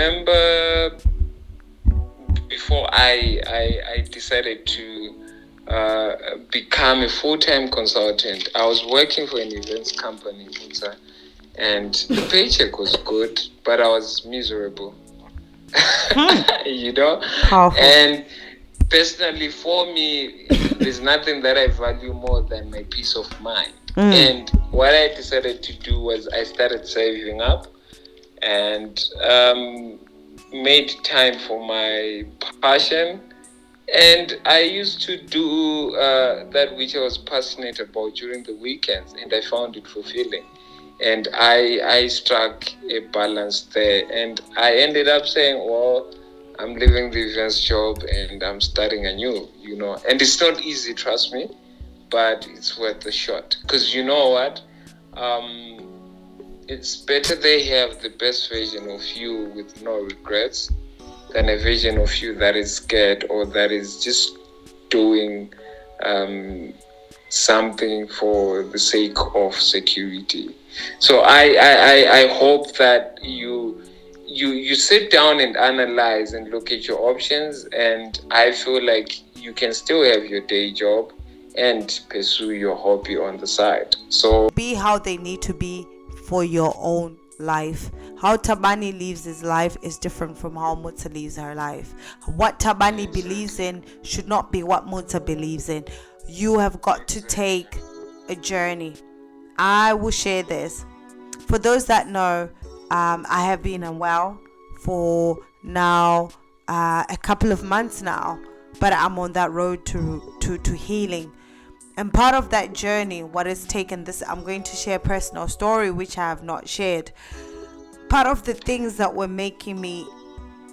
remember before I decided to become a full-time consultant, I was working for an events company, and the paycheck was good, but I was miserable. Powerful. And personally, for me, there's nothing that I value more than my peace of mind. And what I decided to do was I started saving up and made time for my passion. And I used to do that which I was passionate about during the weekends, and I found it fulfilling. And I struck a balance there, and I ended up saying, well, I'm leaving the events job and I'm starting anew, and it's not easy, trust me, but it's worth the shot. Because you know what? It's better they have the best version of you with no regrets than a version of you that is scared or that is just doing something for the sake of security. So I hope that you sit down and analyze and look at your options, and I feel like you can still have your day job and pursue your hobby on the side. So Be how they need to be for your own life. How Tabani lives his life is different from how Muta lives her life. What Tabani believes in should not be what Muta believes in. You have got to take a journey. I will share this. For those that know, I have been unwell for now a couple of months now, but I'm on that road to healing. And part of that journey, what has taken this, I'm going to share a personal story which I have not shared. Part of the things that were making me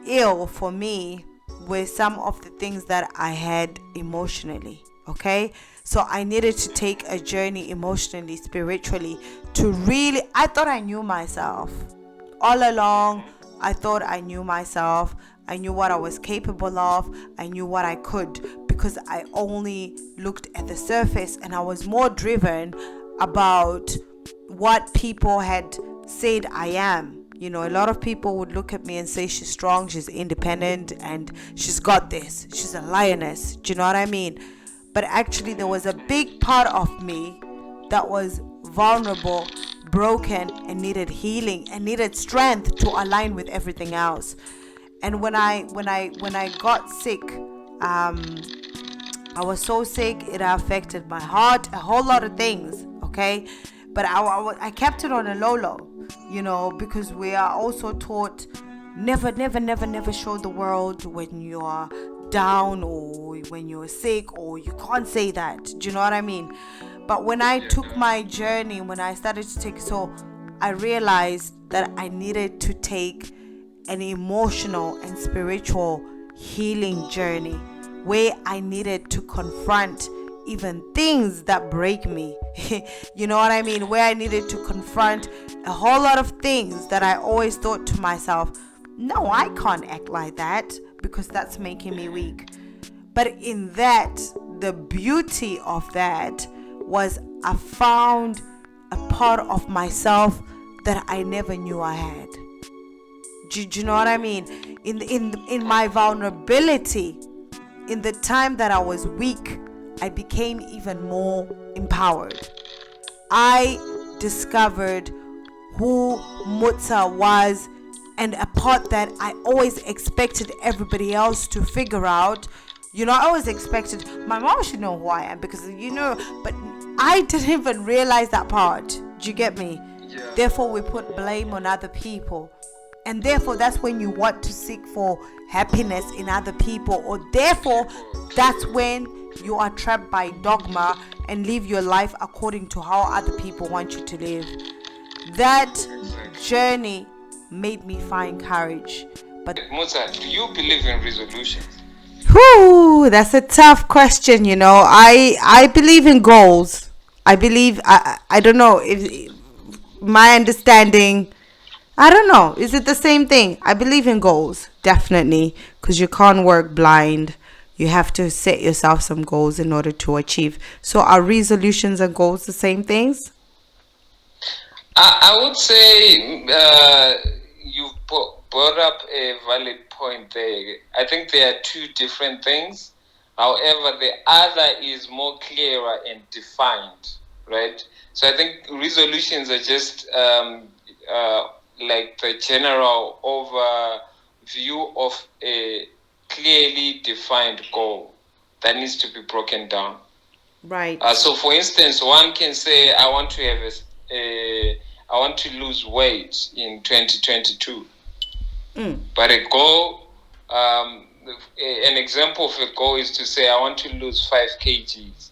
ill for me were some of the things that I had emotionally. Okay, so I needed to take a journey emotionally, spiritually, to really, I thought I knew myself all along. I thought I knew myself. I knew what I was capable of. I knew what I could, because I only looked at the surface, and I was more driven about what people had said I am. A lot of people would look at me and say she's strong, she's independent, and she's got this, she's a lioness. Do you know what I mean? But actually there was a big part of me that was vulnerable, broken, and needed healing and needed strength to align with everything else. And when I got sick, I was so sick, it affected my heart, a whole lot of things, okay? But I kept it on a low, because we are also taught never show the world when you are down or when you're sick, or you can't say that. Do you know what I mean? But when I took my journey, when I started to take, so I realized that I needed to take an emotional and spiritual healing journey where I needed to confront even things that break me. You know what I mean? Where I needed to confront a whole lot of things that I always thought to myself, no, I can't act like that because that's making me weak. But in that, the beauty of that was I found a part of myself that I never knew I had. Do you know what I mean? In my vulnerability, in the time that I was weak, I became even more empowered. I discovered who Muta was, and a part that I always expected everybody else to figure out. I always expected my mom should know who I am, because but I didn't even realize that part. Do you get me? Yeah. Therefore we put blame on other people, and therefore that's when you want to seek for happiness in other people, or therefore that's when you are trapped by dogma and live your life according to how other people want you to live. That journey made me find courage. But Mozart, do you believe in resolutions? That's a tough question. I believe in goals. I believe, I don't know if my understanding, I don't know, is it the same thing? I believe in goals, definitely, because you can't work blind. You have to set yourself some goals in order to achieve. So are resolutions and goals the same things? I would say brought up a valid point there. I think there are two different things. However, the other is more clearer and defined, right? So I think resolutions are just like the general overview of a clearly defined goal that needs to be broken down. Right. So, for instance, one can say, I want to have I want to lose weight in 2022. But a goal, an example of a goal is to say, I want to lose 5 kgs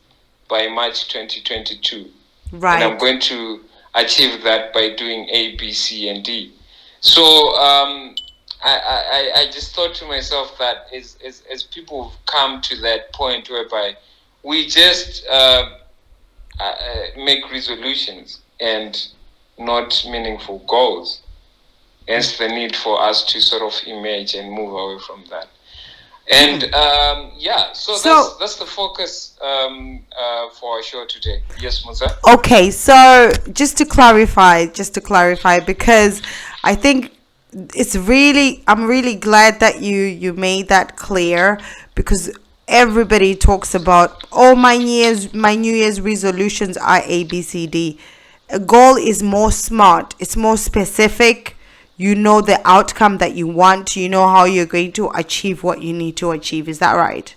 by March 2022. Right. And I'm going to achieve that by doing A, B, C, and D. So I just thought to myself that as people come to that point whereby we just make resolutions and not meaningful goals, hence the need for us to sort of emerge and move away from that. And so that's the focus for our show today. Yes, Musa? Okay, so just to clarify, because I think I'm really glad that you made that clear, because everybody talks about, oh, my New Year's resolutions are A, B, C, D. A goal is more smart, it's more specific. You know the outcome that you want, you know how you're going to achieve what you need to achieve. Is that right?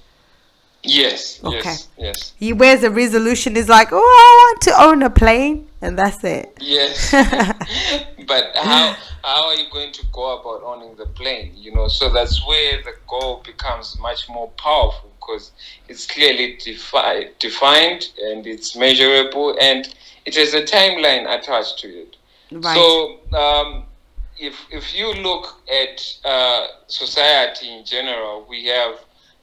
Yes. Okay. Yes. Whereas a resolution is like, oh, I want to own a plane, and that's it. Yes. But how are you going to go about owning the plane? So that's where the goal becomes much more powerful, because it's clearly defined and it's measurable and it has a timeline attached to it. Right. So if you look at society in general, we have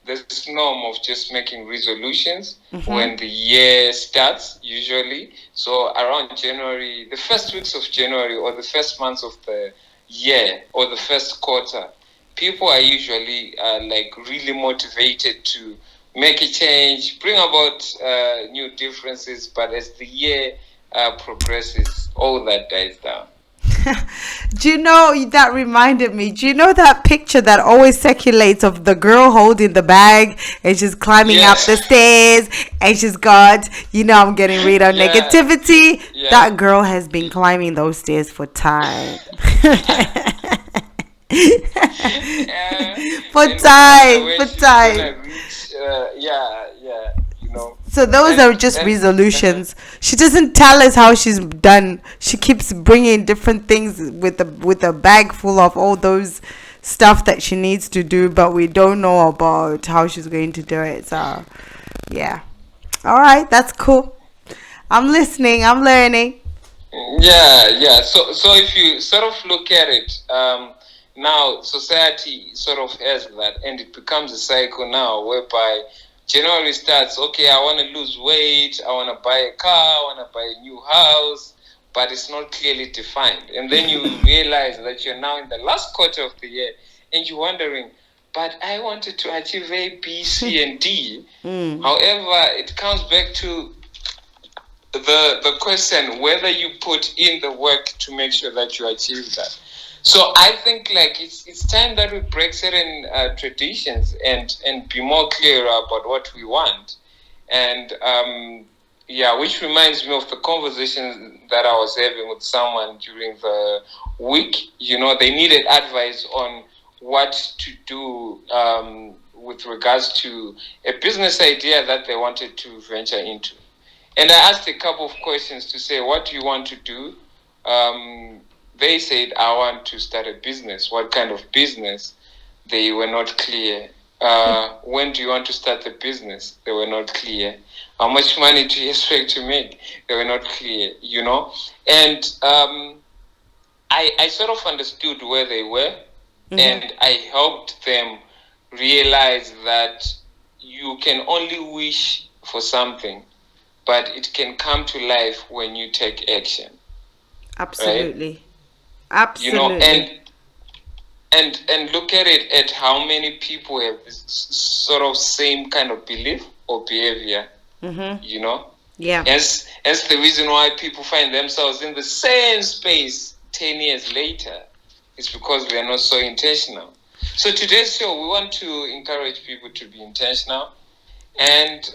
this norm of just making resolutions when the year starts, usually. So around January, the first weeks of January, or the first months of the year, or the first quarter, people are usually like really motivated to make a change, bring about new differences. But as the year progresses, all that dies down. Do you know, that reminded me, do you know that picture that always circulates of the girl holding the bag and she's climbing up the stairs and she's got, I'm getting rid of negativity? That girl has been climbing those stairs for time. For time. So those are just resolutions. She doesn't tell us how she's done. She keeps bringing different things with a bag full of all those stuff that she needs to do, but we don't know about how she's going to do it. So, yeah. All right, that's cool. I'm listening. I'm learning. Yeah. So if you sort of look at it, now society sort of has that, and it becomes a cycle now whereby January starts, okay, I want to lose weight, I want to buy a car, I want to buy a new house, but it's not clearly defined. And then you realize that you're now in the last quarter of the year and you're wondering, but I wanted to achieve A, B, C, and D. However, it comes back to the question whether you put in the work to make sure that you achieve that. So I think like it's time that we break certain traditions and be more clear about what we want. And which reminds me of the conversation that I was having with someone during the week. They needed advice on what to do with regards to a business idea that they wanted to venture into. And I asked a couple of questions to say, what do you want to do? They said, I want to start a business. What kind of business? They were not clear. When do you want to start the business? They were not clear. How much money do you expect to make? They were not clear, And I sort of understood where they were, and I helped them realize that you can only wish for something, but it can come to life when you take action. Absolutely. Right? Absolutely. And look at it, at how many people have this sort of same kind of belief or behavior. Yeah. As the reason why people find themselves in the same space 10 years later, it's because we are not so intentional. So today's show, we want to encourage people to be intentional, and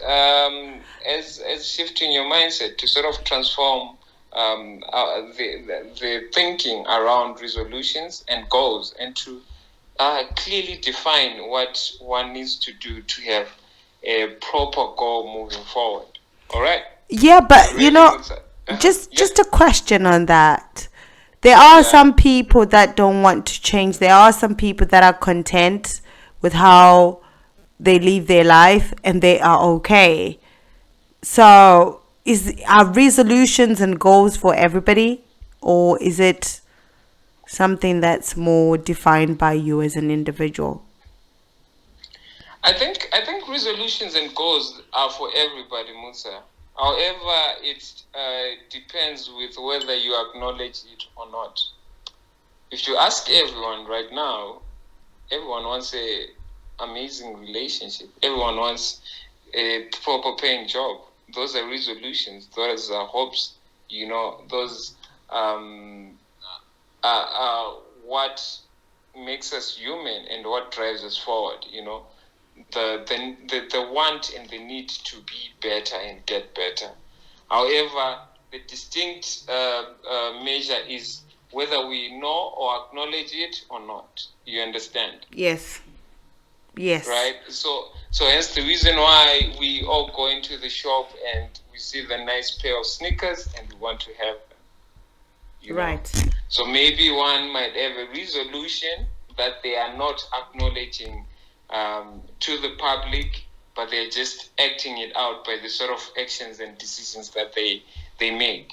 as shifting your mindset to sort of transform the thinking around resolutions and goals, and to clearly define what one needs to do to have a proper goal moving forward. All right? Yeah, but Really just a question on that. There are some people that don't want to change. There are some people that are content with how they live their life and they are okay. So, are resolutions and goals for everybody, or is it something that's more defined by you as an individual? I think resolutions and goals are for everybody, Musa. However, it depends with whether you acknowledge it or not. If you ask everyone right now, everyone wants a amazing relationship. Everyone wants a proper paying job. Those are resolutions. Those are hopes. Those are what makes us human and what drives us forward. The want and the need to be better and get better. However, the distinct measure is whether we know or acknowledge it or not. You understand? Yes. Right? So hence the reason why we all go into the shop and we see the nice pair of sneakers and we want to have them. Right. So maybe one might have a resolution that they are not acknowledging to the public, but they're just acting it out by the sort of actions and decisions that they make.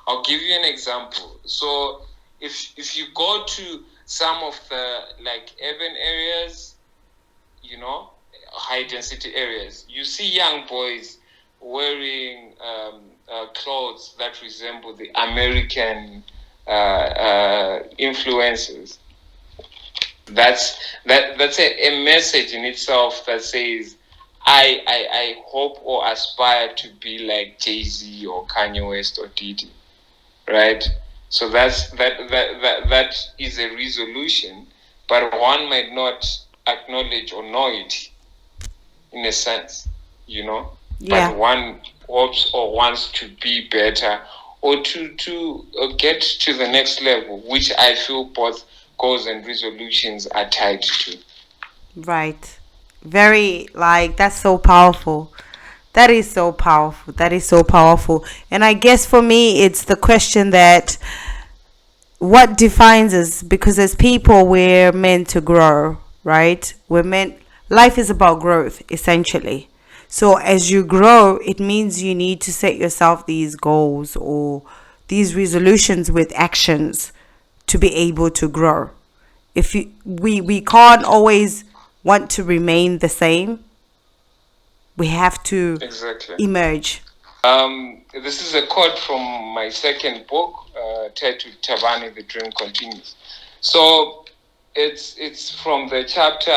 I'll give you an example. So if you go to some of the urban areas, high density areas, you see young boys wearing clothes that resemble the American influencers. That's a message in itself that says, I hope or aspire to be like Jay-Z or Kanye West or Diddy, right? So that is a resolution, but one might not acknowledge or know it in a sense, Yeah. But one hopes or wants to be better or to get to the next level, which I feel both goals and resolutions are tied to. Right. Very, that's so powerful. That is so powerful. That is so powerful. And I guess for me, it's the question that what defines us, because as people, we're meant to grow, right? Life is about growth, essentially. So as you grow, it means you need to set yourself these goals or these resolutions with actions to be able to grow. We can't always want to remain the same. We have to emerge. This is a quote from my second book, titled Thabani, The Dream Continues. So it's from the chapter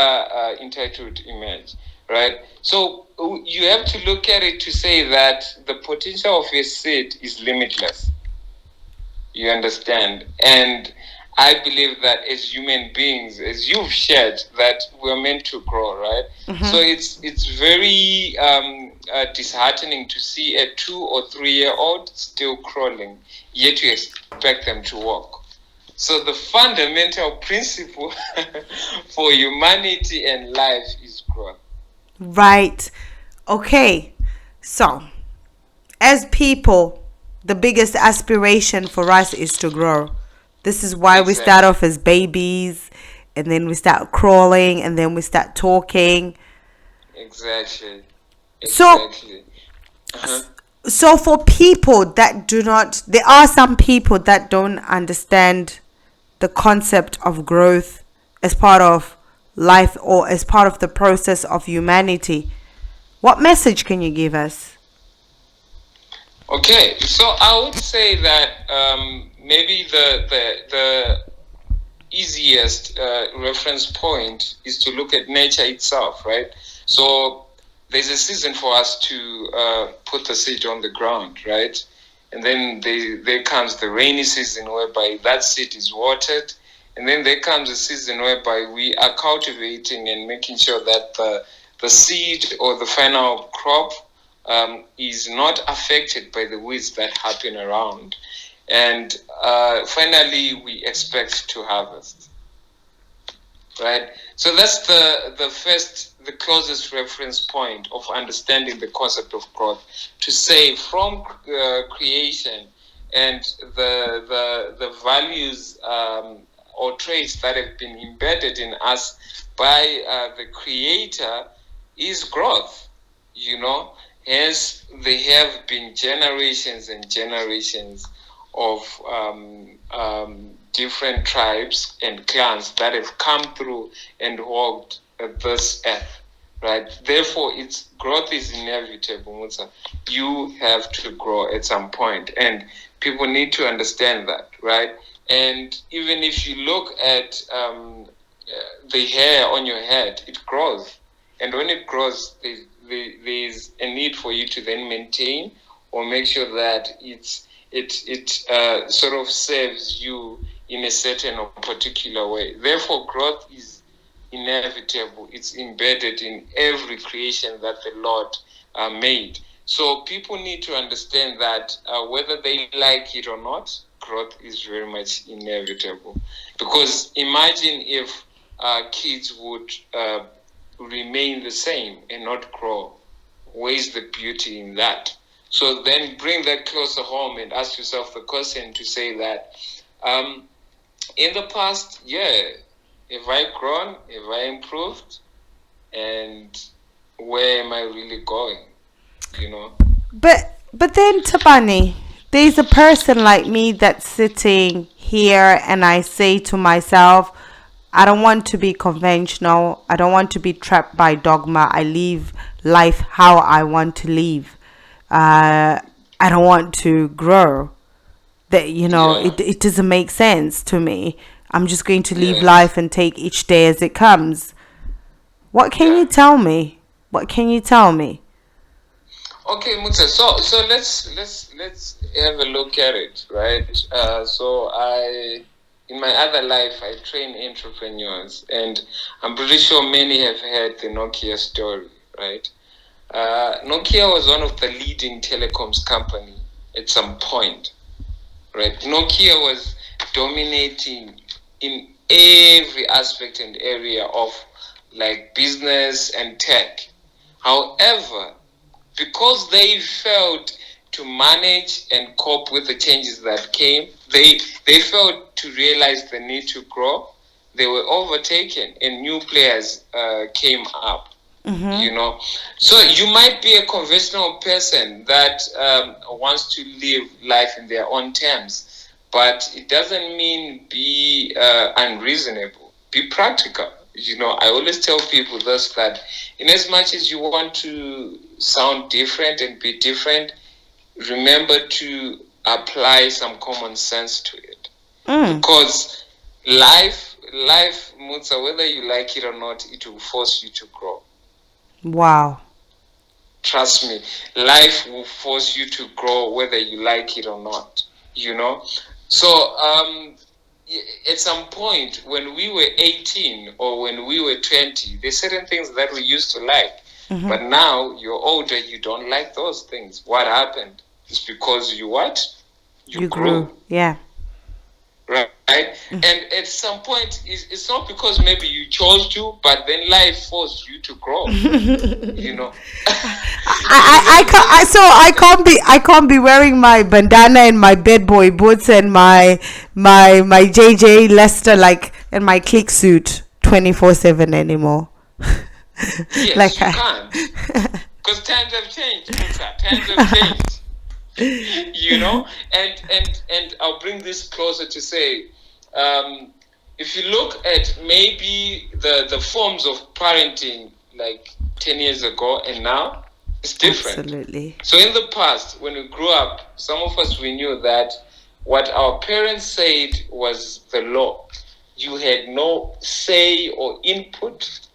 entitled Emerge, right? So you have to look at it to say that the potential of a seed is limitless. You understand? And I believe that as human beings, as you've shared, that we're meant to grow, right? Mm-hmm. So it's very disheartening to see a 2 or 3 year old still crawling, yet you expect them to walk. So the fundamental principle for humanity and life is growth. Right. Okay. So, as people, the biggest aspiration for us is to grow. This is why we start off as babies, and then we start crawling, and then we start talking. Exactly. So for people that there are some people that don't understand the concept of growth as part of life or as part of the process of humanity. What message can you give us? Okay, so I would say that maybe the easiest reference point is to look at nature itself, right? So there's a season for us to put the seed on the ground, right? And then there comes the rainy season whereby that seed is watered, And then there comes a season whereby we are cultivating and making sure that the seed or the final crop is not affected by the weeds that happen around. And finally, we expect to harvest. Right? So that's the closest reference point of understanding the concept of growth. To say from creation and the values or traits that have been embedded in us by the Creator is growth, Hence, there have been generations and generations of different tribes and clans that have come through and walked this earth, right? Therefore, its growth is inevitable, Musa. You have to grow at some point, and people need to understand that, right? And even if you look at the hair on your head, it grows. And when it grows, there's a need for you to then maintain or make sure that it sort of serves you in a certain or particular way. Therefore, growth is inevitable. It's embedded in every creation that the Lord made. So people need to understand that whether they like it or not, growth is very much inevitable. Because imagine if kids would remain the same and not grow. Where's the beauty in that? So then bring that closer home and ask yourself the question to say that in the past, have I grown? Have I improved? And where am I really going? But then, Tabani, there's a person like me that's sitting here and I say to myself, I don't want to be conventional. I don't want to be trapped by dogma. I live life how I want to live. I don't want to grow. It doesn't make sense to me. I'm just going to live life and take each day as it comes. What can you tell me? What can you tell me? Okay, Musa. So let's have a look at it, right? In my other life, I train entrepreneurs, and I'm pretty sure many have heard the Nokia story, right? Nokia was one of the leading telecoms company at some point, right? Nokia was dominating in every aspect and area of like business and tech. However, because they failed to manage and cope with the changes that came, they failed to realize the need to grow. They were overtaken and new players came up. So you might be a conventional person that wants to live life in their own terms, but it doesn't mean be unreasonable. Be practical. I always tell people this, that in as much as you want to sound different and be different, remember to apply some common sense to it. Because life, Mutsa, whether you like it or not, it will force you to grow. Wow. Trust me, life will force you to grow whether you like it or not, So at some point when we were 18 or when we were 20, there's certain things that we used to like. But now you're older, you don't like those things. What happened? It's because you what? You grew. Yeah. Right? And at some point, it's not because maybe you chose to, but then life forced you to grow. I can't be wearing my bandana and my bed boy boots and my JJ Lester and my click suit 24/7 anymore. Yes, you can't. Because times have changed. Times have changed. And I'll bring this closer to say, if you look at maybe the forms of parenting like 10 years ago and now, it's different. Absolutely. So in the past, when we grew up, some of us, we knew that what our parents said was the law. You had no say or input,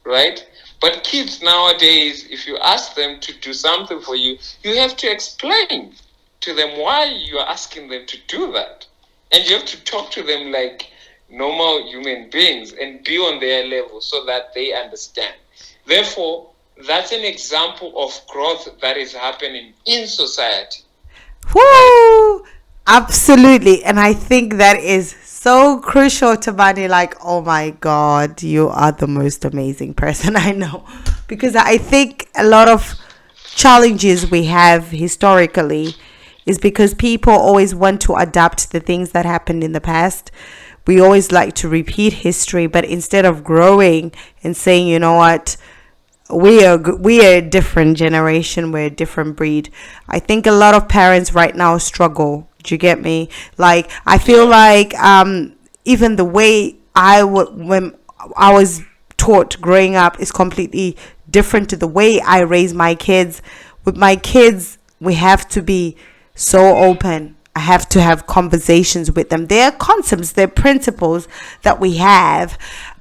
right? But kids nowadays, if you ask them to do something for you, you have to explain to them why you are asking them to do that. And you have to talk to them like normal human beings and be on their level so that they understand. Therefore, that's an example of growth that is happening in society. Woo! Absolutely. And I think that is so crucial to Bunny. Like, oh my God, you are the most amazing person I know. Because I think a lot of challenges we have historically is because people always want to adapt the things that happened in the past. We always like to repeat history, but instead of growing and saying, you know what, we are a different generation, we're a different breed. I think a lot of parents right now struggle. Do you get me? Like, I feel like even the way when I was taught growing up is completely different to the way I raise my kids. With my kids, we have to be so open. I have to have conversations with them. There are concepts, there are principles that we have,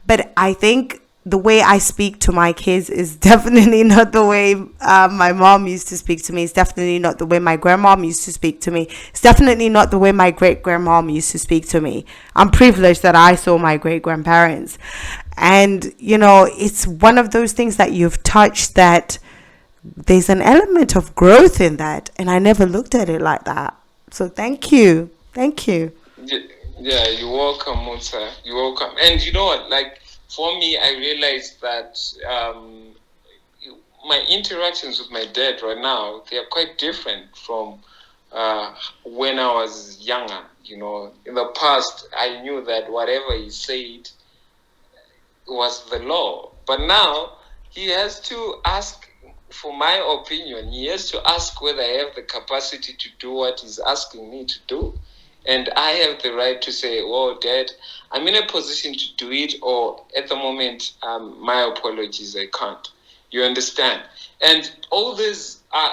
but I think the way I speak to my kids is definitely not the way my mom used to speak to me. It's definitely not the way my grandmom used to speak to me. It's definitely not the way my great grandmom used to speak to me. I'm privileged that I saw my great grandparents. And, you know, it's one of those things that you've touched that there's an element of growth in that. And I never looked at it like that. So thank you. Thank you. Yeah, you're welcome, Musa. You're welcome. And you know what? Like, for me, I realized that my interactions with my dad right now, they are quite different from when I was younger. You know, in the past, I knew that whatever he said was the law. But now, he has to ask for my opinion. He has to ask whether I have the capacity to do what he's asking me to do. And I have the right to say, oh, Dad, I'm in a position to do it, or at the moment, my apologies, I can't. You understand? And all these are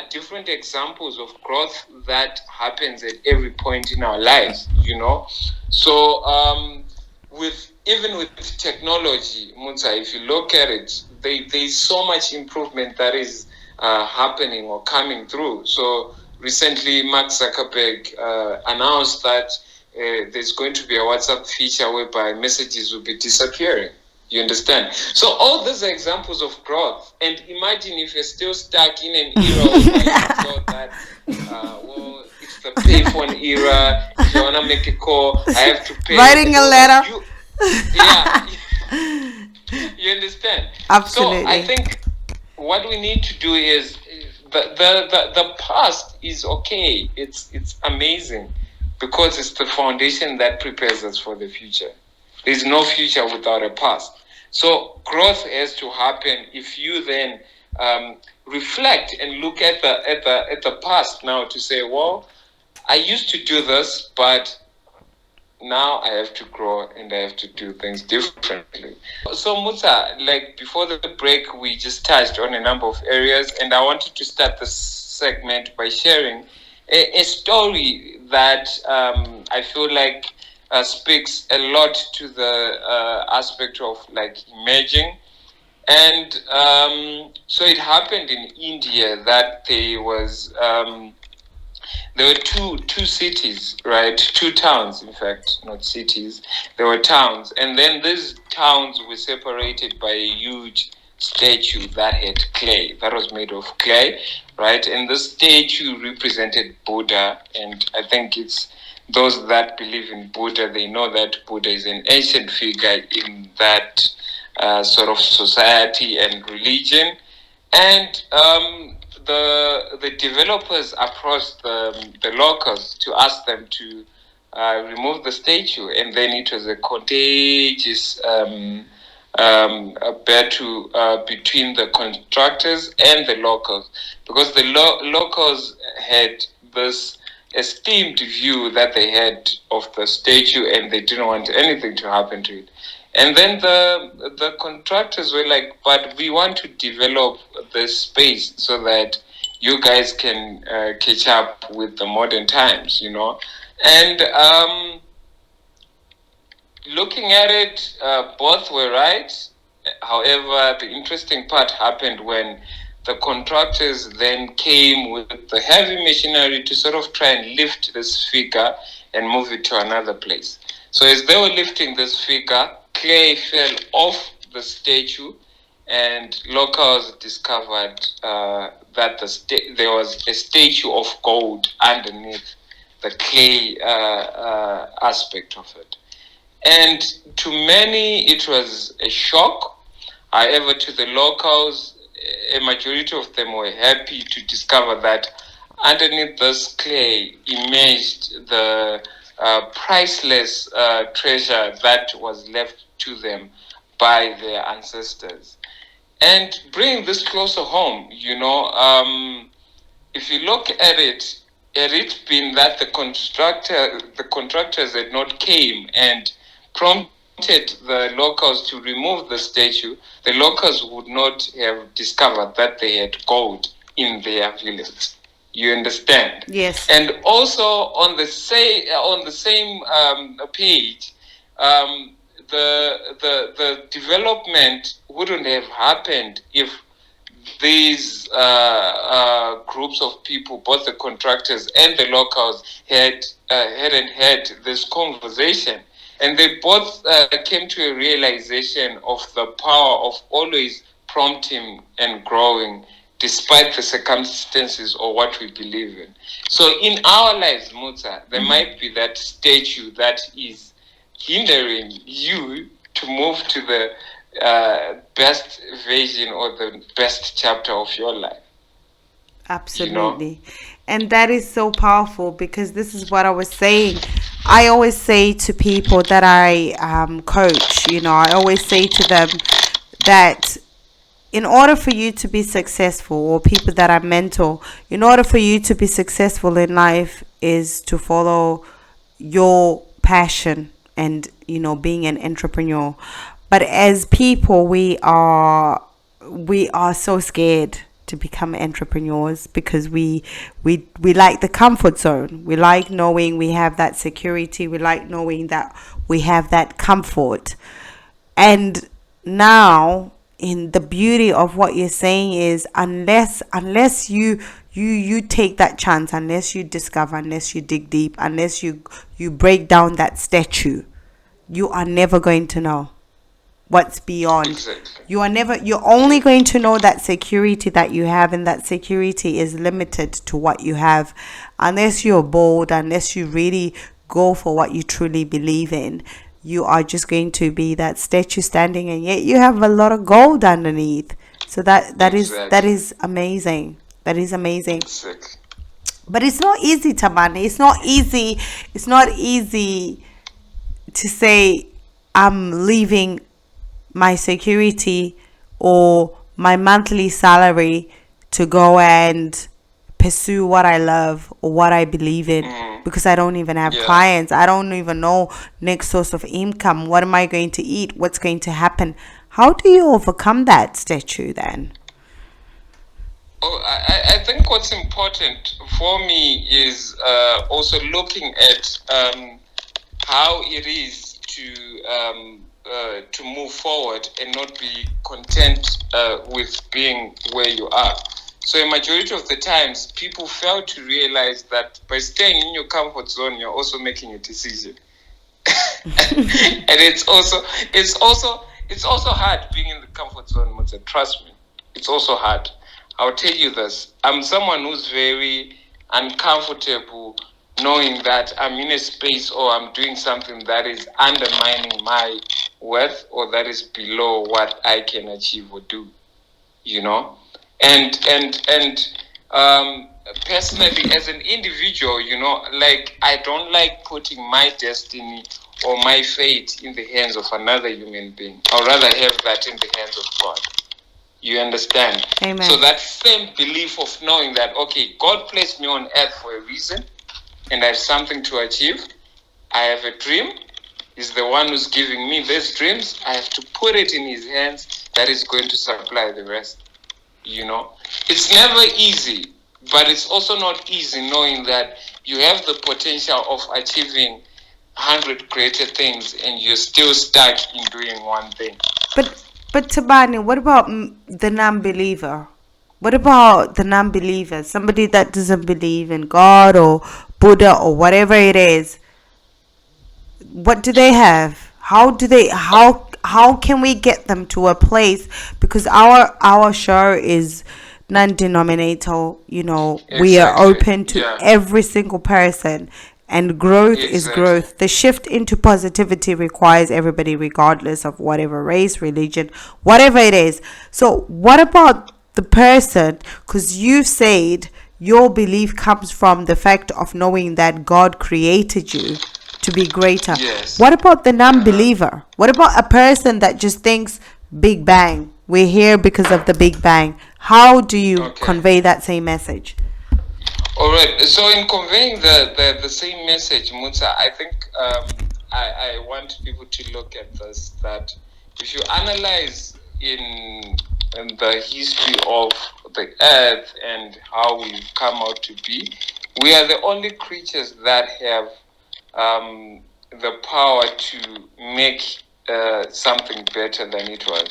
different examples of growth that happens at every point in our lives, you know? So even with technology, Musa, if you look at it, there's so much improvement that is happening or coming through. So recently, Mark Zuckerberg announced that there's going to be a WhatsApp feature whereby messages will be disappearing. You understand? So all these are examples of growth. And imagine if you're still stuck in an era where you thought that, well, it's the payphone era. If you want to make a call, I have to pay. Writing a letter. Yeah. You understand? Absolutely. So I think what we need to do is the past is okay. It's amazing because it's the foundation that prepares us for the future. There's no future without a past. So growth has to happen if you then reflect and look at the past now to say, well, I used to do this, but now I have to grow and I have to do things differently. So Musa, like before the break, we just touched on a number of areas, and I wanted to start this segment by sharing a story that I feel like speaks a lot to the aspect of like emerging. And so it happened in India that there were two cities, right? Two towns, in fact, not cities. There were towns. And then these towns were separated by a huge statue that had clay, that was made of clay, right? And the statue represented Buddha. And I think it's those that believe in Buddha, they know that Buddha is an ancient figure in that sort of society and religion. And the developers approached the locals to ask them to remove the statue, and then it was a contagious battle between the contractors and the locals, because the locals had this esteemed view that they had of the statue, and they didn't want anything to happen to it. And then the contractors were like, but we want to develop this space so that you guys can catch up with the modern times, you know. And looking at it, both were right. However, the interesting part happened when the contractors then came with the heavy machinery to sort of try and lift this figure and move it to another place. So as they were lifting this figure, clay fell off the statue, and locals discovered that there was a statue of gold underneath the clay aspect of it. And to many, it was a shock. However, to the locals, a majority of them were happy to discover that underneath this clay emerged the priceless treasure that was left to them by their ancestors. And bring this closer home, if you look at it, had it been that the contractors had not came and prompted the locals to remove the statue, the locals would not have discovered that they had gold in their village. You understand? Yes. And also on the same page, the development wouldn't have happened if these groups of people, both the contractors and the locals, hadn't had this conversation. And they both came to a realization of the power of always prompting and growing despite the circumstances or what we believe in. So in our lives, Mutsa, there might be that statue that is hindering you to move to the best version or the best chapter of your life. Absolutely. And that is so powerful, because this is what I was saying. I always say to people that I coach, I always say to them that in order for you to be successful, or people that I mentor, in order for you to be successful in life is to follow your passion and, being an entrepreneur. But as people, we are so scared to become entrepreneurs because we like the comfort zone. We like knowing we have that security. We like knowing that we have that comfort. And now, in the beauty of what you're saying is, unless you take that chance, unless you discover, unless you dig deep, unless you break down that statue, you are never going to know what's beyond. Exactly. You're only going to know that security that you have, and that security is limited to what you have. Unless you're bold, unless you really go for what you truly believe in, you are just going to be that statue standing, and yet you have a lot of gold underneath. So that is amazing. That is amazing. Exactly. But it's not easy, Tabani. It's not easy to say I'm leaving my security or my monthly salary to go and pursue what I love or what I believe in, because I don't even have clients. I don't even know next source of income. What am I going to eat? What's going to happen? How do you overcome that statue then? I think what's important for me is also looking at how it is to move forward and not be content with being where you are. So a majority of the times, people fail to realize that by staying in your comfort zone, you're also making a decision. And it's also hard being in the comfort zone, Mutsa. Trust me, it's also hard. I'll tell you this. I'm someone who's very uncomfortable knowing that I'm in a space or I'm doing something that is undermining my worth or that is below what I can achieve or do, And personally, as an individual, I don't like putting my destiny or my fate in the hands of another human being. I'd rather have that in the hands of God. You understand? Amen. So that same belief of knowing that, okay, God placed me on earth for a reason, and I have something to achieve. I have a dream. He's the one who's giving me these dreams. I have to put it in his hands. That is going to supply the rest. It's never easy, but it's also not easy knowing that you have the potential of achieving 100 greater things and you're still stuck in doing one thing. But Tabani, what about the non-believer? What about the non-believer? Somebody that doesn't believe in God or Buddha or whatever it is. what do they have? How can we get them to a place? Because our show is non-denominational, we are Exactly. open to Yeah. every single person, and growth is Exactly. growth. The shift into positivity requires everybody, regardless of whatever race, religion, whatever it is. So what about the person? Because you said your belief comes from the fact of knowing that God created you to be greater. Yes. What about the Uh-huh. non-believer? What about a person that just thinks Big Bang? We're here because of the Big Bang. How do you Okay. convey that same message? All right. So in conveying the same message, Musa, I think I want people to look at this, that if you analyze in the history of the earth and how we've come out to be, we are the only creatures that have the power to make something better than it was.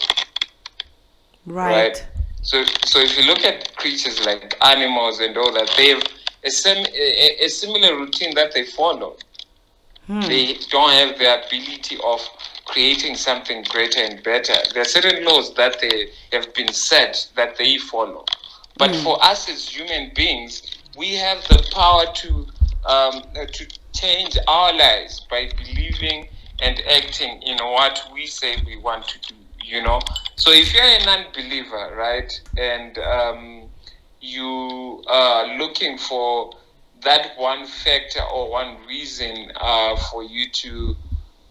Right. Right. So if you look at creatures like animals and all that, they have a similar routine that they follow. They don't have the ability of creating something greater and better. There are certain laws that they have been set that they follow. But for us as human beings, we have the power to change our lives by believing and acting in what we say we want to do. So if you're a non-believer, right, and you are looking for that one factor or one reason for you to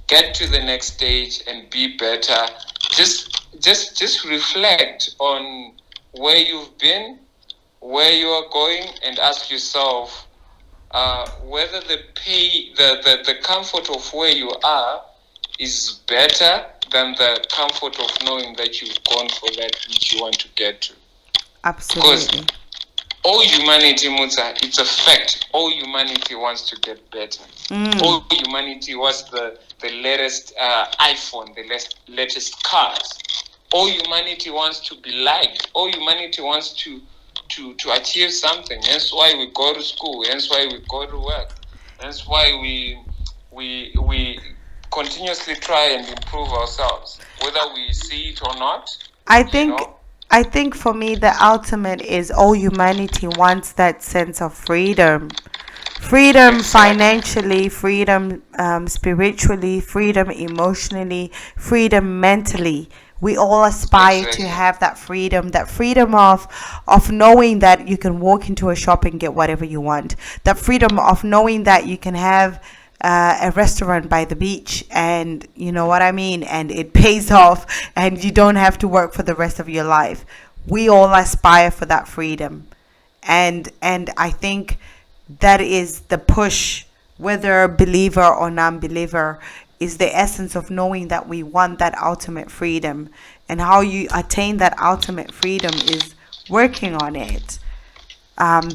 get to the next stage and be better, just reflect on where you've been, where you are going, and ask yourself whether the comfort of where you are is better than the comfort of knowing that you've gone for that which you want to get to. Because Absolutely. all humanity, Musa, it's a fact. All humanity wants to get better. All humanity wants the latest iPhone, the latest cars. All humanity wants to be liked. All humanity wants to achieve something. That's why we go to school. That's why we go to work. That's why we continuously try and improve ourselves, whether we see it or not. I You think know. I think for me the ultimate is all humanity wants that sense of freedom. Freedom Exactly. financially, freedom spiritually, freedom emotionally, freedom mentally. We all aspire to Exactly. have that freedom of knowing that you can walk into a shop and get whatever you want. That freedom of knowing that you can have a restaurant by the beach, and you know what I mean, and it pays off, and you don't have to work for the rest of your life. We all aspire for that freedom, and I think that is the push, whether believer or non-believer, is the essence of knowing that we want that ultimate freedom, and how you attain that ultimate freedom is working on it.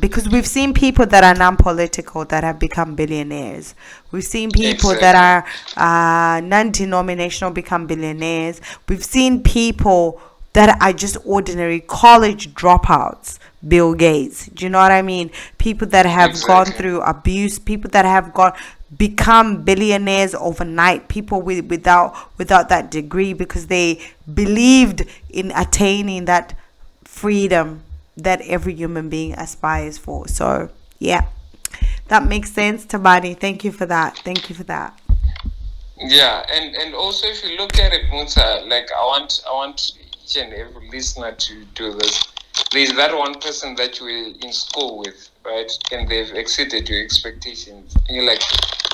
Because we've seen people that are non-political that have become billionaires. We've seen people that Exactly. are non-denominational become billionaires. We've seen people that are just ordinary college dropouts. Bill Gates. Do you know what I mean? People that have gone Exactly. through abuse. People that have become billionaires overnight. People without that degree because they believed in attaining that freedom that every human being aspires for. So, yeah, that makes sense, Tabani. Thank you for that. Thank you for that. Yeah, and also if you look at it, Musa, like I want each and every listener to do this. There's that one person that you were in school with, right? And they've exceeded your expectations. And you're like,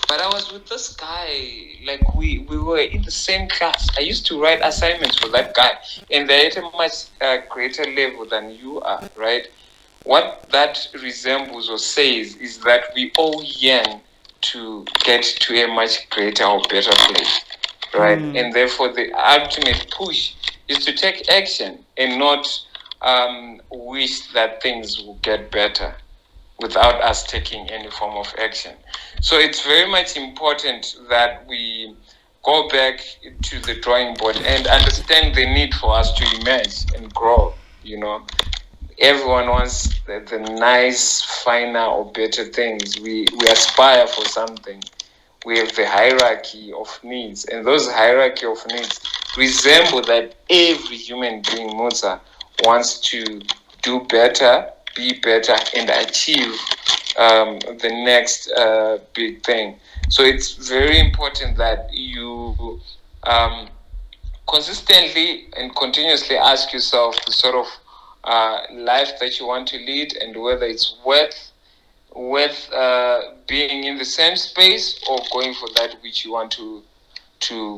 but I was with this guy. Like we were in the same class. I used to write assignments for that guy, and they're at a much greater level than you are, right? What that resembles or says is that we all yearn to get to a much greater or better place, right? And therefore, the ultimate push is to take action and not wish that things will get better without us taking any form of action. So it's very much important that we go back to the drawing board and understand the need for us to emerge and grow. Everyone wants the nice, finer, or better things. We aspire for something. we have the hierarchy of needs, and those hierarchy of needs resemble that every human being, Mutsa, wants to do better, be better, and achieve the next big thing. So it's very important that you consistently and continuously ask yourself the sort of life that you want to lead, and whether it's worth being in the same space or going for that which you want to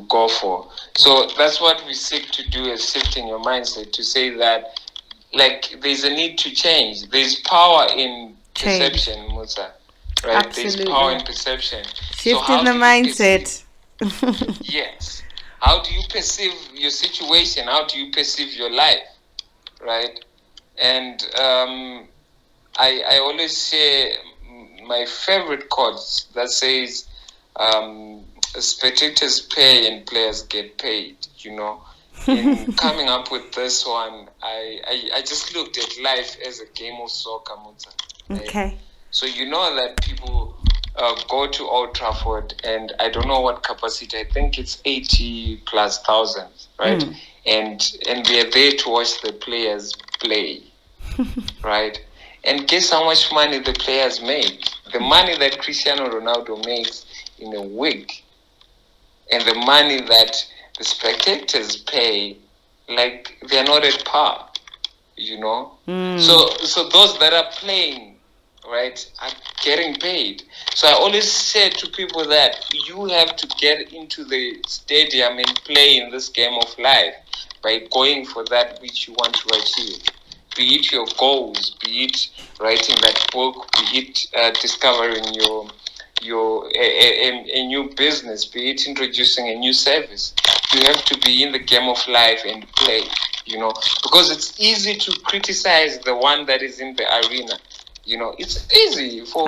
go for. So that's what we seek to do, is shifting your mindset to say that, like, there's a need to change. There's power in perception, Musa. Right? Absolutely. There's power in perception. Shifting the mindset. Yes. How do you perceive your situation? How do you perceive your life? Right? And I always share my favorite quotes that says, spectators pay and players get paid, you know. In coming up with this one, I just looked at life as a game of soccer, right? Okay. So you know that people go to Old Trafford, and I don't know what capacity, I think it's 80 plus thousands, right? And they're there to watch the players play, right? And guess how much money the players make? The money that Cristiano Ronaldo makes in a week, and the money that the spectators pay, like, they're not at par, you know. So those that are playing, right, are getting paid. So I always say to people that you have to get into the stadium and play in this game of life by going for that which you want to achieve. Be it your goals, be it writing that book, be it discovering a new business, be it introducing a new service. You have to be in the game of life and play, you know, because it's easy to criticize the one that is in the arena. You know, it's easy for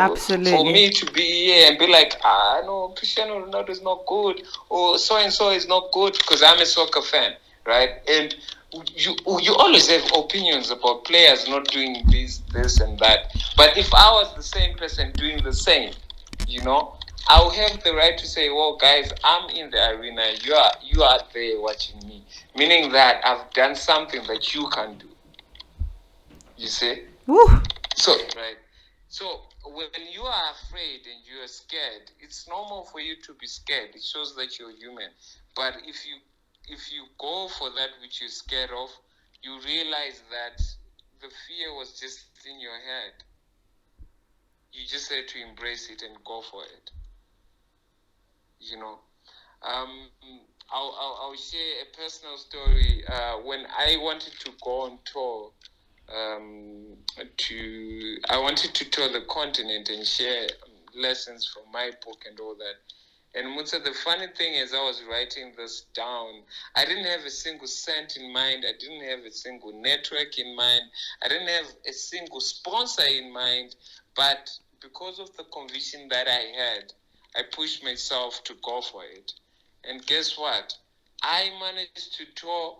me to be here and be like, no, Cristiano Ronaldo is not good, or so and so is not good, because I'm a soccer fan, right? And you always have opinions about players not doing this and that. But if I was the same person doing the same, you know, I'll have the right to say, well, guys, I'm in the arena, you are there watching me, meaning that I've done something that you can do. You see? Woo. So, right. So when you are afraid and you are scared, it's normal for you to be scared. It shows that you're human. But if you go for that which you're scared of, you realize that the fear was just in your head. You just had to embrace it and go for it. You know. I'll share a personal story. When I wanted to go on tour, I wanted to tour the continent and share lessons from my book and all that. And Mutsa, the funny thing is, I was writing this down. I didn't have a single cent in mind. I didn't have a single network in mind. I didn't have a single sponsor in mind. But because of the conviction that I had, I pushed myself to go for it. And guess what? I managed to tour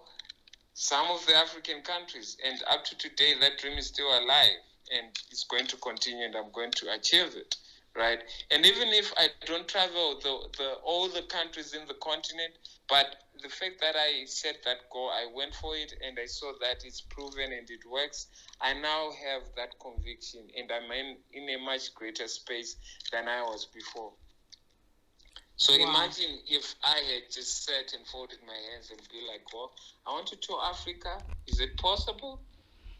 some of the African countries, and up to today, that dream is still alive, and it's going to continue, and I'm going to achieve it, right? And even if I don't travel all the countries in the continent, but the fact that I set that goal, I went for it, and I saw that it's proven and it works, I now have that conviction, and I'm in a much greater space than I was before. So imagine if I had just sat and folded my hands and be like, well, I want to tour Africa. Is it possible?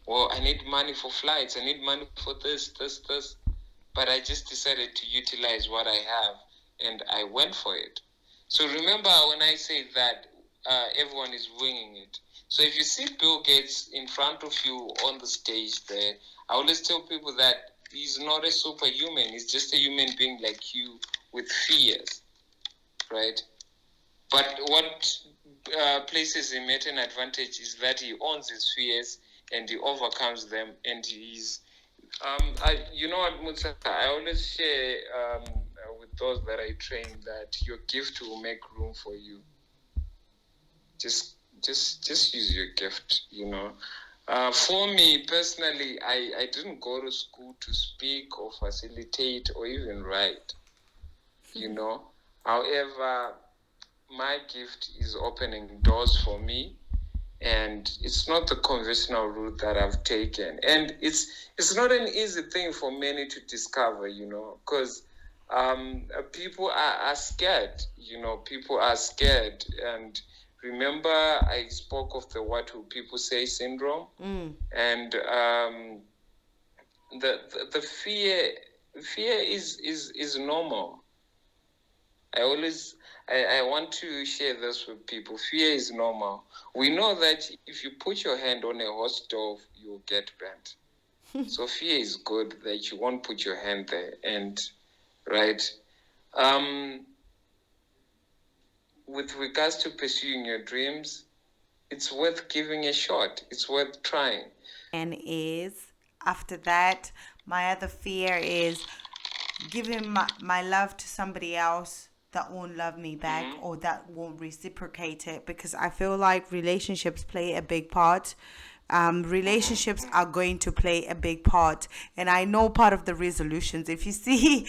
Well, I need money for flights. I need money for this. But I just decided to utilize what I have, and I went for it. So remember when I say that everyone is winging it. So if you see Bill Gates in front of you on the stage there, I always tell people that he's not a superhuman. He's just a human being like you with fears. Right, but what places him at an advantage is that he owns his fears and he overcomes them, and he's you know what, Mutsa, I always share with those that I train that your gift will make room for you. Just use your gift, you know. For me personally, I didn't go to school to speak or facilitate or even write, you know. However, my gift is opening doors for me, and it's not the conventional route that I've taken, and it's not an easy thing for many to discover, because people are scared. People are scared, and remember I spoke of the what will people say syndrome. And the fear is normal. I want to share this with people. Fear is normal. We know that if you put your hand on a hot stove, you'll get burnt. So fear is good that you won't put your hand there. And right, with regards to pursuing your dreams, it's worth giving a shot. It's worth trying. And is after that, my other fear is giving my love to somebody else that won't love me back, or that won't reciprocate it, because I feel like relationships play a big part. Relationships are going to play a big part, and I know part of the resolutions, if you see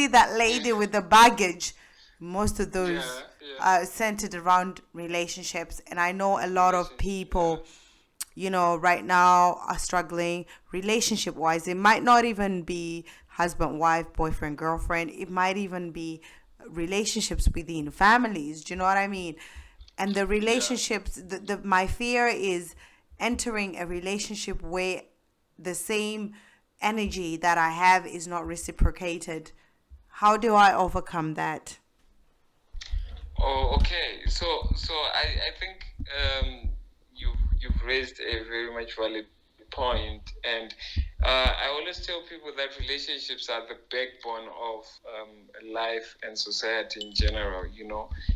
that lady with the baggage, most of those are centered around relationships. And I know a lot of people right now are struggling relationship wise. It might not even be husband, wife, boyfriend, girlfriend. It might even be relationships within families. Do you know what I mean? And the relationships, my fear is entering a relationship where the same energy that I have is not reciprocated. How do I overcome that? Oh, okay. So I think you've raised a very much valid point, and I always tell people that relationships are the backbone of life and society in general.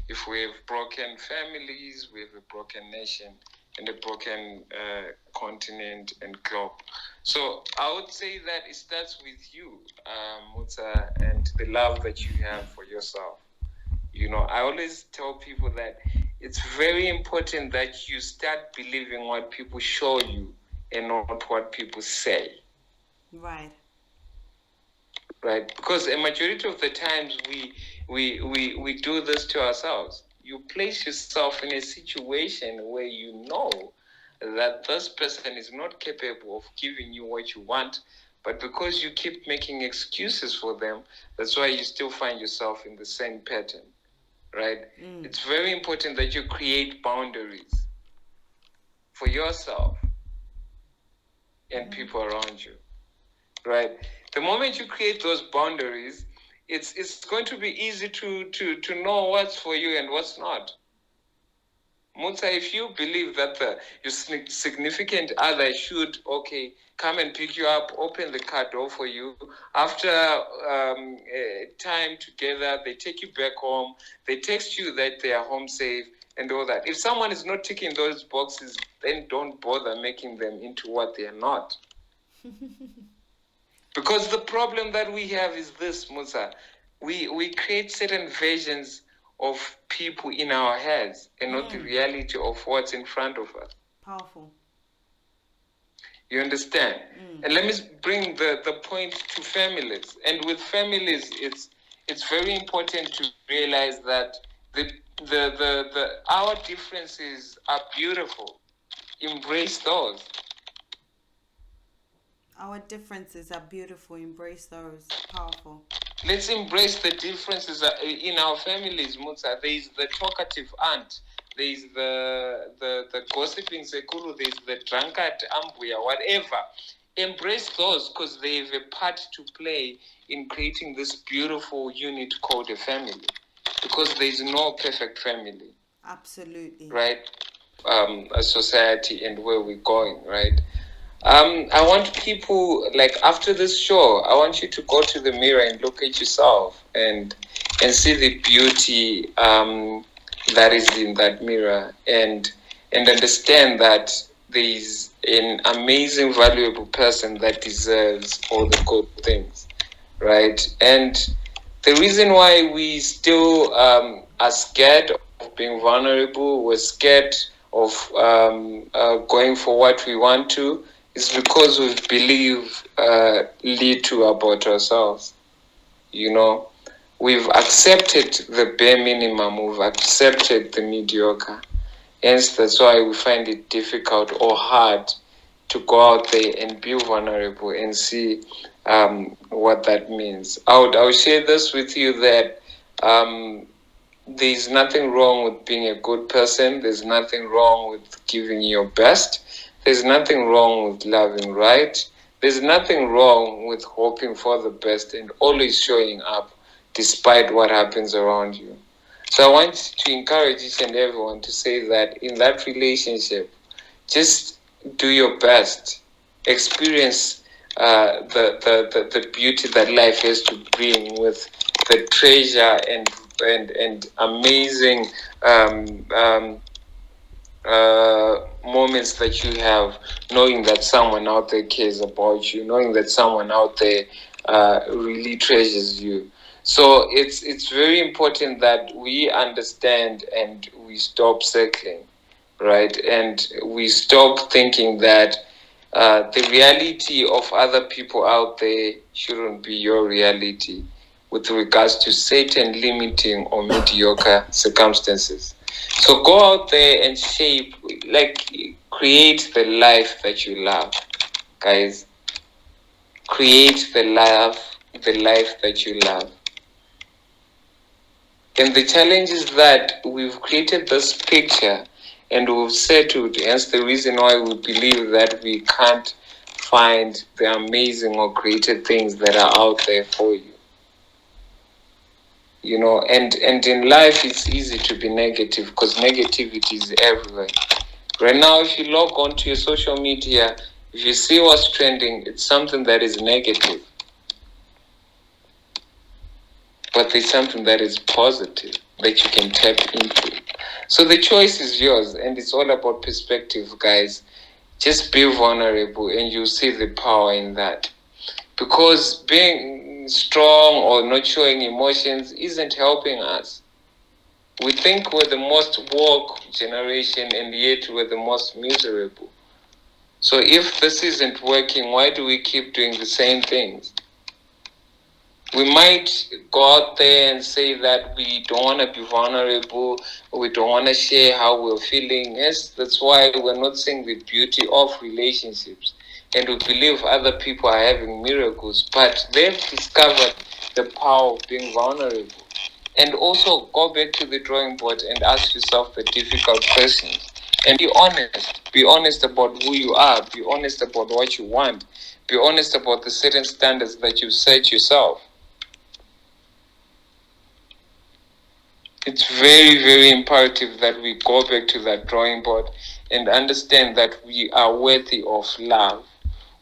If we have broken families, we have a broken nation and a broken continent and globe. So I would say that it starts with you, Mutsa, and the love that you have for yourself. I always tell people that it's very important that you start believing what people show you and not what people say. Right. Right? Because a majority of the times we do this to ourselves. You place yourself in a situation where you know that this person is not capable of giving you what you want, but because you keep making excuses for them, that's why you still find yourself in the same pattern. Right? It's very important that you create boundaries for yourself and people around you. Right? The moment you create those boundaries, it's going to be easy to know what's for you and what's not. Mutsa, if you believe that your significant other should, come and pick you up, open the car door for you, after time together, they take you back home, they text you that they are home safe and all that. If someone is not ticking those boxes, then don't bother making them into what they are not. Because the problem that we have is this, Mutsa. We create certain versions of people in our heads and not the reality of what's in front of us. Powerful. You understand? And let me bring the point to families. And with families, it's very important to realize that our differences are beautiful. Embrace those. Our differences are beautiful. Embrace those. Powerful. Let's embrace the differences in our families, Mutsa. There is the talkative aunt. There is the gossiping sekuru. There is the drunkard ambuya, whatever. Embrace those because they have a part to play in creating this beautiful unit called a family. Because there is no perfect family. Absolutely. Right? A society and where we're going, right? I want people, like, after this show, I want you to go to the mirror and look at yourself and see the beauty that is in that mirror, and understand that there is an amazing, valuable person that deserves all the good things, right? And the reason why we still are scared of being vulnerable, we're scared of going for what we want to, is because we believe little about ourselves. we've accepted the bare minimum, we've accepted the mediocre. Hence, that's why we find it difficult or hard to go out there and be vulnerable and see what that means. I'll share this with you that there's nothing wrong with being a good person. There's nothing wrong with giving your best. There's nothing wrong with loving right. There's nothing wrong with hoping for the best and always showing up despite what happens around you. So I want to encourage each and everyone to say that in that relationship, just do your best. Experience the beauty that life has to bring with the treasure and amazing moments that you have, knowing that someone out there cares about you, knowing that someone out there really treasures you. So it's very important that we understand and we stop circling, right? And we stop thinking that the reality of other people out there shouldn't be your reality with regards to certain limiting or mediocre circumstances. So go out there and shape, create the life that you love, guys. Create the life that you love. And the challenge is that we've created this picture and we've settled, hence the reason why we believe that we can't find the amazing or created things that are out there for you. You know, and in life it's easy to be negative because negativity is everywhere. Right now, if you log on to your social media, if you see what's trending, it's something that is negative. But there's something that is positive that you can tap into. So the choice is yours, and it's all about perspective, guys. Just be vulnerable and you'll see the power in that. Because being strong or not showing emotions isn't helping us. We think we're the most woke generation and yet we're the most miserable. So if this isn't working, why do we keep doing the same things? We might go out there and say that we don't want to be vulnerable, or we don't want to share how we're feeling. Yes, that's why we're not seeing the beauty of relationships. And we believe other people are having miracles, but they've discovered the power of being vulnerable. And also go back to the drawing board and ask yourself the difficult questions. And be honest. Be honest about who you are. Be honest about what you want. Be honest about the certain standards that you set yourself. It's very, very imperative that we go back to that drawing board and understand that we are worthy of love.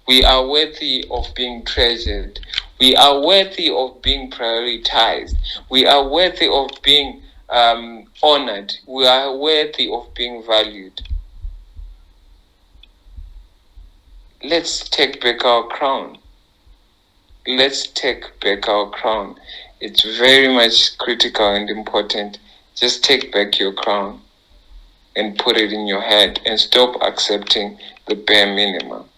We are worthy of being treasured. We are worthy of being prioritized. We are worthy of being honored. We are worthy of being valued. Let's take back our crown. Let's take back our crown. It's very much critical and important. Just take back your crown and put it in your head and stop accepting the bare minimum.